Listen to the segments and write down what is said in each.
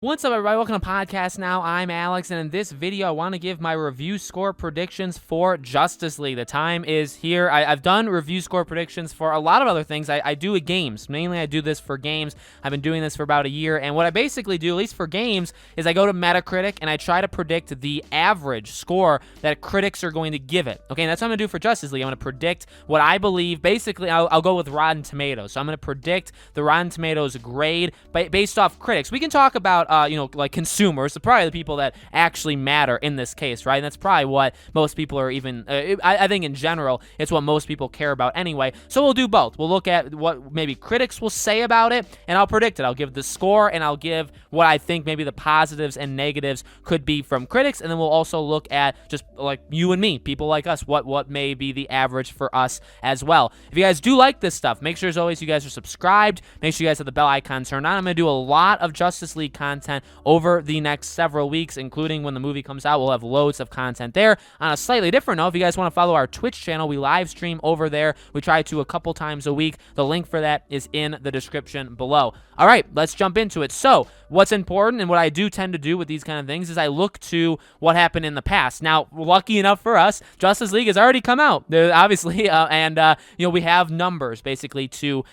What's up, everybody? Welcome to Podcast Now. I'm Alex, and in this video, I want to give my review score predictions for Justice League. The time is here. I've done review score predictions for a lot of other things. I do it games. Mainly, I do this for games. I've been doing this for about a year, and what I basically do, at least for games, is I go to Metacritic, and I try to predict the average score that critics are going to give it. Okay, and that's what I'm going to do for Justice League. I'm going to predict what I believe. Basically, I'll go with Rotten Tomatoes. So I'm going to predict the Rotten Tomatoes grade based off critics. We can talk about like consumers, probably the people that actually matter in this case, right? And that's probably what most people are even, I think in general, it's what most people care about anyway. So we'll do both. We'll look at what maybe critics will say about it, and I'll predict it. I'll give the score, and I'll give what I think maybe the positives and negatives could be from critics, and then we'll also look at just like you and me, people like us, what may be the average for us as well. If you guys do like this stuff, make sure as always you guys are subscribed. Make sure you guys have the bell icon turned on. I'm going to do a lot of Justice League content over the next several weeks, including when the movie comes out. We'll have loads of content there. On a slightly different note, if you guys want to follow our Twitch channel, we live stream over there. We try to a couple times a week. The link for that is in the description below. All right, let's jump into it. So what's important and what I do tend to do with these kind of things is I look to what happened in the past. Now, lucky enough for us, Justice League has already come out, obviously, and we have numbers basically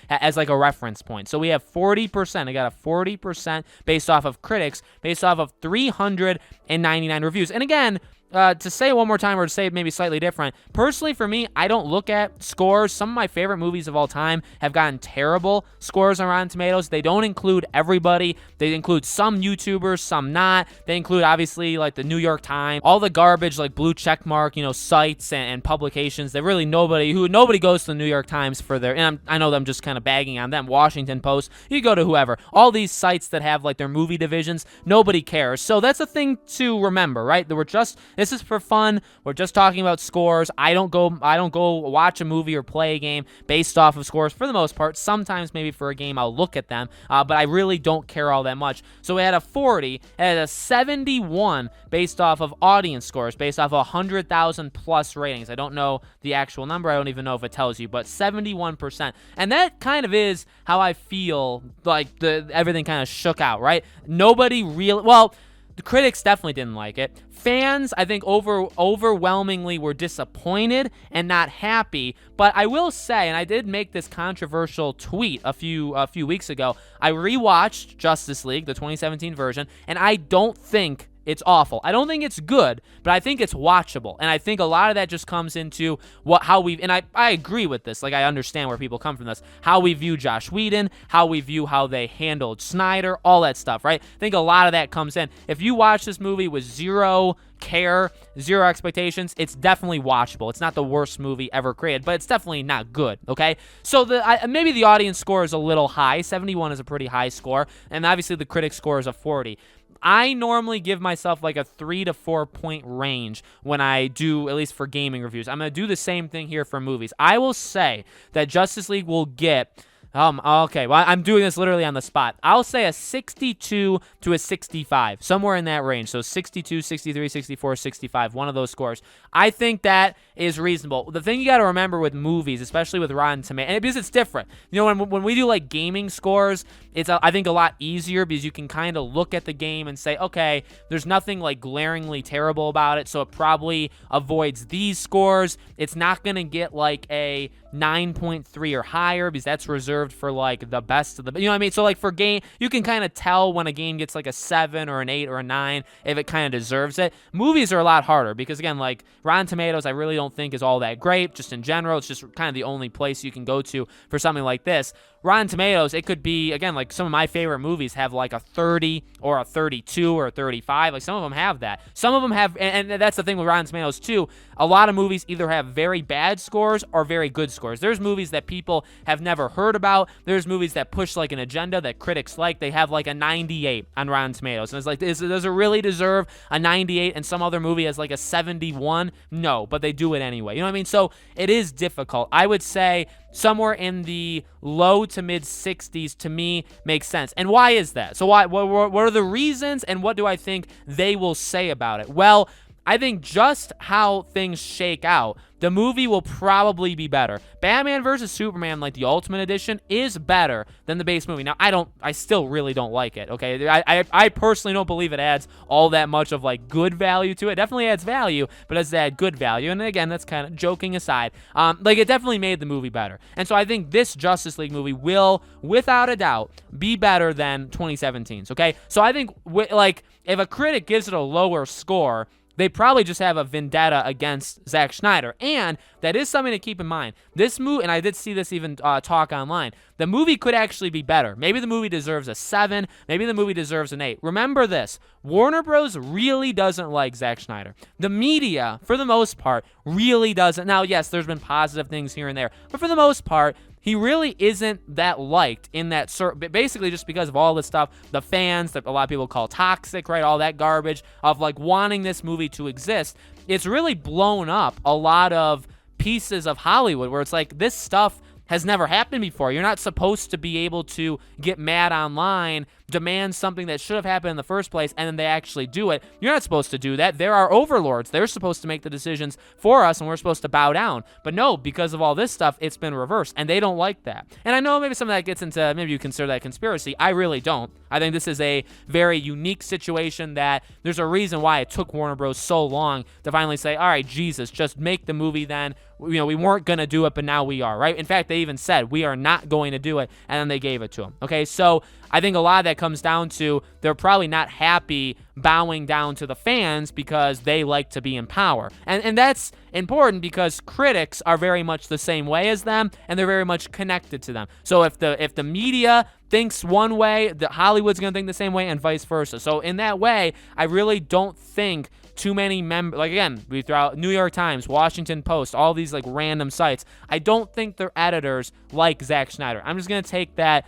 as like a reference point. So we have 40%. I got a 40% based off of critics, based off of 399 reviews. And again, to say it one more time or to say it maybe slightly different, personally for me, I don't look at scores. Some of my favorite movies of all time have gotten terrible scores on Rotten Tomatoes. They don't include everybody. They include some YouTubers, some not. They include obviously like the New York Times, all the garbage like blue checkmark, sites and publications that really nobody goes to the New York Times for their, and I know I'm just kind of bagging on them. Washington Post, you go to whoever. All these sites that have like their movie divisions, nobody cares. So that's a thing to remember, right? That this is for fun. We're just talking about scores. I don't go watch a movie or play a game based off of scores for the most part. Sometimes maybe for a game I'll look at them, but I really don't care all that much. So we had a 40, and a 71 based off of audience scores, based off of 100,000 plus ratings. I don't know the actual number. I don't even know if it tells you, but 71%. And that kind of is how I feel like everything kind of shook out, right? Nobody really, well, the critics definitely didn't like it. Fans, I think, overwhelmingly were disappointed and not happy. But I will say, and I did make this controversial tweet a few weeks ago, I rewatched Justice League, the 2017 version, and I don't think it's awful. I don't think it's good, but I think it's watchable. And I think a lot of that just comes into and I agree with this. Like, I understand where people come from this. How we view Josh Whedon, how we view how they handled Snyder, all that stuff, right? I think a lot of that comes in. If you watch this movie with zero care, zero expectations, it's definitely watchable. It's not the worst movie ever created, but it's definitely not good, okay? So maybe the audience score is a little high. 71 is a pretty high score, and obviously the critic score is a 40. I normally give myself like a 3 to 4 point range when I do, at least for gaming reviews. I'm going to do the same thing here for movies. I will say that Justice League will get, okay, well, I'm doing this literally on the spot. I'll say a 62 to a 65, somewhere in that range. So 62, 63, 64, 65, one of those scores. I think that is reasonable. The thing you got to remember with movies, especially with Rotten Tomatoes, and because it's different. When we do like gaming scores, it's I think a lot easier because you can kind of look at the game and say, okay, there's nothing like glaringly terrible about it, so it probably avoids these scores. It's not going to get like a 9.3 or higher because that's reserved for like the best of the, you know what I mean? So like for game, you can kind of tell when a game gets like a 7 or an 8 or a 9 if it kind of deserves it. Movies are a lot harder because again, like Rotten Tomatoes, I really don't think is all that great. Just in general, it's just kind of the only place you can go to for something like this. Rotten Tomatoes, it could be, again, like some of my favorite movies have like a 30 or a 32 or a 35. Like some of them have that. Some of them have, and that's the thing with Rotten Tomatoes too. A lot of movies either have very bad scores or very good scores. There's movies that people have never heard about. There's movies that push like an agenda that critics like. They have like a 98 on Rotten Tomatoes. And it's like, does it really deserve a 98 and some other movie has like a 71? No, but they do it anyway. You know what I mean? So it is difficult. I would say somewhere in the low to mid 60s to me makes sense. And why is that? So what are the reasons and what do I think they will say about it? Well, I think just how things shake out the movie will probably be better. Batman vs. Superman, like the Ultimate Edition, is better than the base movie. Now, I still really don't like it, okay? I personally don't believe it adds all that much of, like, good value to it. It definitely adds value, but does it add good value? And again, that's kind of joking aside. Like, it definitely made the movie better. And so I think this Justice League movie will, without a doubt, be better than 2017's, okay? So I think, like, if a critic gives it a lower score, they probably just have a vendetta against Zack Snyder. And that is something to keep in mind. This movie, and I did see this even talk online, the movie could actually be better. Maybe the movie deserves a 7. Maybe the movie deserves an 8. Remember this. Warner Bros. Really doesn't like Zack Snyder. The media, for the most part, really doesn't. Now, yes, there's been positive things here and there. But for the most part, he really isn't that liked in that basically just because of all this stuff, the fans that a lot of people call toxic, right? All that garbage of like wanting this movie to exist. It's really blown up a lot of pieces of Hollywood where it's like this stuff has never happened before. You're not supposed to be able to get mad online, demand something that should have happened in the first place, and then they actually do it. You're not supposed to do that. There are overlords. They're supposed to make the decisions for us, and we're supposed to bow down. But no, because of all this stuff, it's been reversed, and they don't like that. And I know maybe some of that gets into, maybe you consider that conspiracy. I really don't. I think this is a very unique situation that there's a reason why it took Warner Bros. So long to finally say, all right, Jesus, just make the movie then. You know, we weren't going to do it, but now we are, right? In fact, they even said, we are not going to do it, and then they gave it to him, okay? So I think a lot of that comes down to they're probably not happy bowing down to the fans because they like to be in power. And that's important because critics are very much the same way as them, and they're very much connected to them. So if the media thinks one way, the Hollywood's going to think the same way, and vice versa. So in that way, I really don't think too many members, like again, we throw out New York Times, Washington Post, all these like random sites. I don't think their editors like Zack Snyder. I'm just gonna take that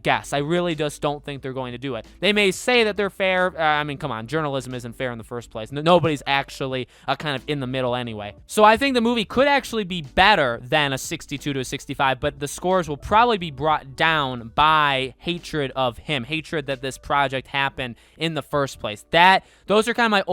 guess. I really just don't think they're going to do it. They may say that they're fair. I mean, come on, journalism isn't fair in the first place. Nobody's actually kind of in the middle anyway. So I think the movie could actually be better than a 62 to a 65, but the scores will probably be brought down by hatred of him, hatred that this project happened in the first place. Those are kind of my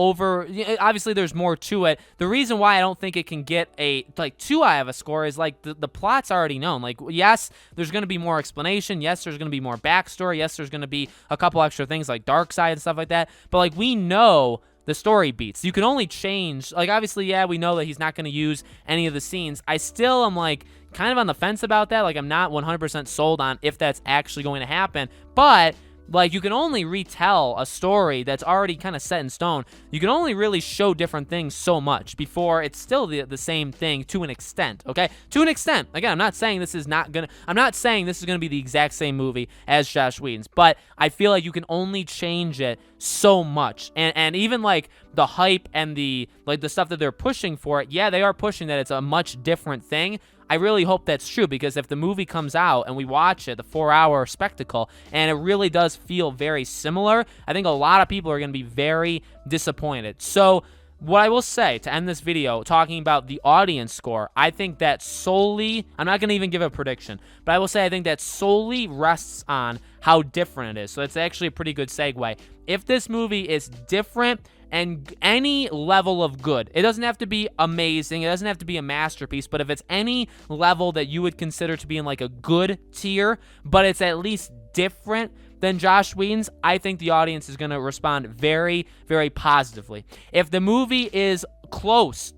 obviously there's more to it. The reason why I don't think it can get a like too high of a score is like the plot's already known. Like, yes, there's going to be more explanation. Yes, there's going to be more backstory. Yes, there's going to be a couple extra things like Darkseid and stuff like that. But like, we know the story beats. You can only change, like, obviously, yeah, we know that he's not going to use any of the scenes. I still am like kind of on the fence about that. Like, I'm not 100% sold on if that's actually going to happen. But like, you can only retell a story that's already kind of set in stone. You can only really show different things so much before it's still the same thing to an extent, okay? To an extent. Again, I'm not saying this is going to be the exact same movie as Joss Whedon's, but I feel like you can only change it so much. And even like the hype and the stuff that they're pushing for it, yeah, they are pushing that it's a much different thing. I really hope that's true, because if the movie comes out and we watch it, the 4-hour spectacle, and it really does feel very similar, I think a lot of people are going to be very disappointed. So what I will say to end this video, talking about the audience score, I think that solely, I'm not going to even give a prediction, but I will say I think that solely rests on how different it is. So that's actually a pretty good segue. If this movie is different and any level of good, it doesn't have to be amazing, it doesn't have to be a masterpiece, but if it's any level that you would consider to be in like a good tier, but it's at least different than Joss Whedon's, I think the audience is going to respond very, very positively. If the movie is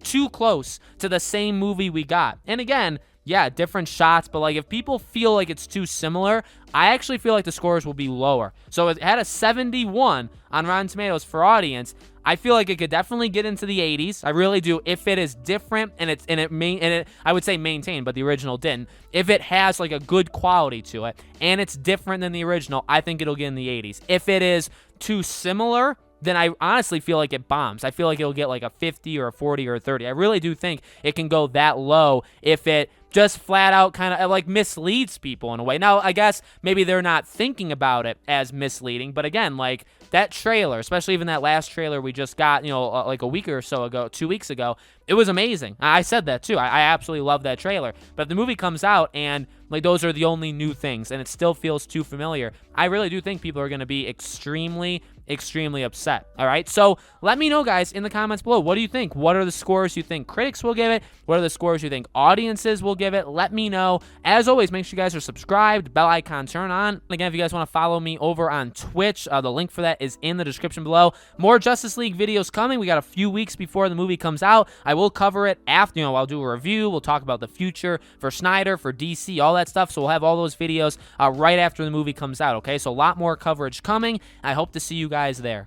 too close to the same movie we got, and again, yeah, different shots, but like if people feel like it's too similar, I actually feel like the scores will be lower. So it had a 71 on Rotten Tomatoes for audience. I feel like it could definitely get into the 80s. I really do. If it is different and I would say maintained, but the original didn't. If it has like a good quality to it and it's different than the original, I think it'll get in the 80s. If it is too similar, then I honestly feel like it bombs. I feel like it'll get like a 50 or a 40 or a 30. I really do think it can go that low if it just flat out kind of like misleads people in a way. Now, I guess maybe they're not thinking about it as misleading, but again, like that trailer, especially even that last trailer we just got, like a week or so ago, 2 weeks ago, it was amazing. I said that too. I absolutely love that trailer. But if the movie comes out and Like, those are the only new things, and it still feels too familiar. I really do think people are going to be extremely upset. All right, so let me know, guys, in the comments below. What do you think? What are the scores you think critics will give it? What are the scores you think audiences will give it? Let me know. As always, make sure you guys are subscribed, bell icon turn on. Again, if you guys want to follow me over on Twitch, the link for that is in the description below. More Justice League videos coming. We got a few weeks before the movie comes out. I will cover it after, I'll do a review. We'll talk about the future for Snyder, for DC, all that stuff. So we'll have all those videos right after the movie comes out, okay? So a lot more coverage coming. I hope to see you guys there.